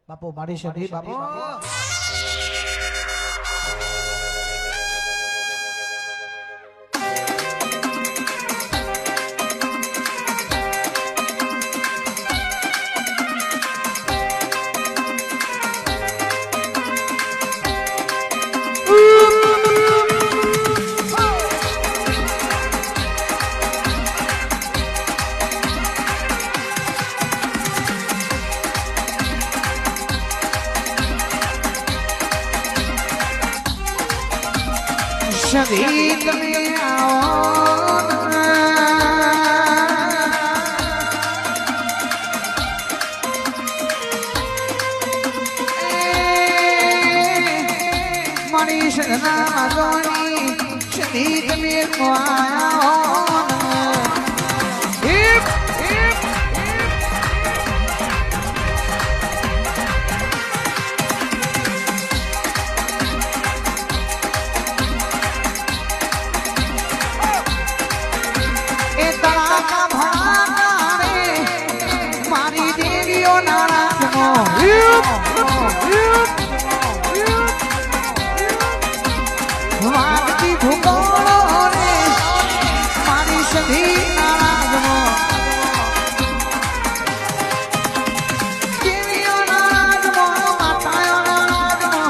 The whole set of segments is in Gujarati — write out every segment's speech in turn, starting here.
બાપુ મારી સધી બાપુ સધી તમે આવો મારી સદના જોની સધી તમે આવો વાગતી ભૂગોળો રે મારી સધી નારાજમો દેવીઓ નારાજમો માતાઓ નારાજમો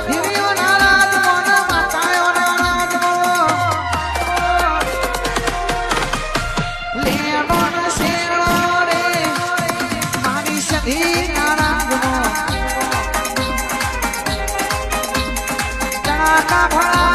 દેવીઓ નારાજમો માતાઓ નારાજમો લેડો ન શેડો રે મારી સધી નારાજમો ચણાકા ભણા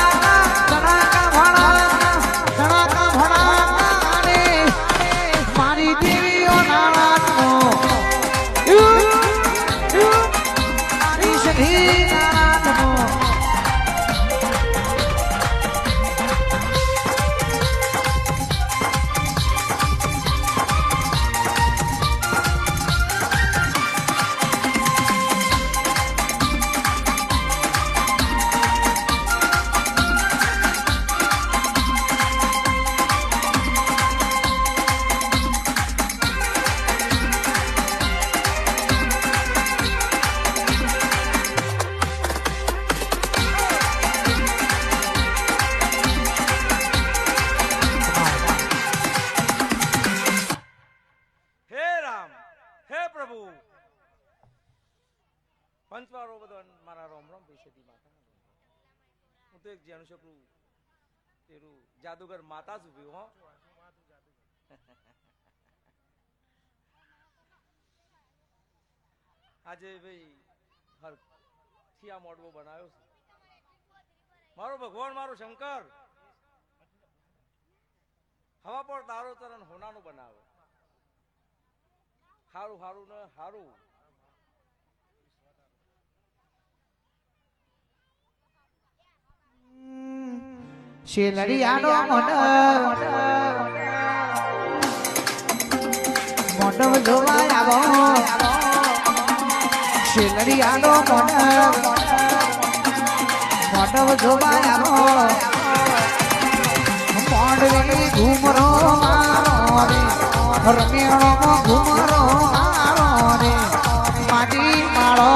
પંચવારો બધો મારા રોમ રોમ પૈસેથી માતા હું તો એક જાણું શકું તેરું જાદુગર માતા જ ઉભી હો આજે ભાઈ હર થિયા મોડવો બનાવ્યો છે મારો ભગવાન મારો શંકર હવા પર તારો તરણ હોનાનું બનાવે હારું હારું ને હારું શેલડિયાનો મોઢો જોવા આવો શેલડિયાનો મોઢો જોવા આવો મોઢવી ઘૂમરો મારો રે રમેણો ઘૂમરો મારો રે માટી માળો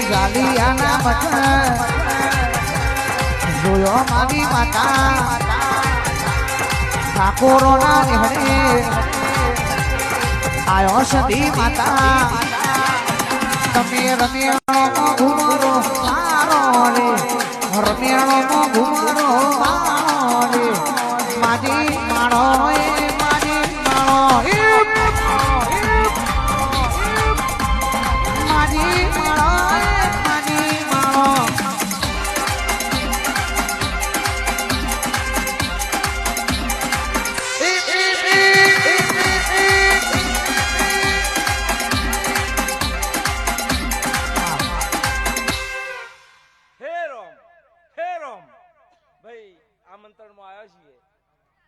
ગાલિયાના મઠ જોયો મારી માતા ઠાકોરોના નિહળે આયો સતી માતા તમે રમેણો ઘુમરો મારો રે રમેણો ઘુમરો મારો રે માજી માળો માજી માળો માજી માળો આમંત્રણમાં આવ્યા છીએ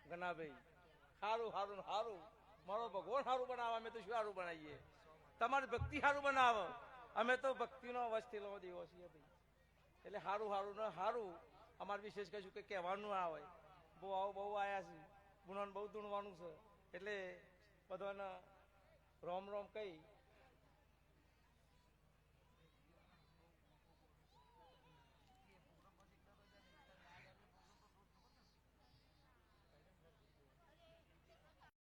ગનાભાઈ સારું સારું સારું મારો ભગવાન સારું બનાવે અમે તો શું સારું બનાવીએ તમારી ભક્તિ સારું બનાવો અમે તો ભક્તિનો અવસ્થેલો દેવો છીએ ભાઈ એટલે સારું સારું ને સારું અમારે વિશેષ કશું કે કહેવાનું ના હોય બહુ આવો બહુ આયા છે ગુણાને બહુ ધૂણવાનું છે એટલે બધાને રોમ રોમ કહી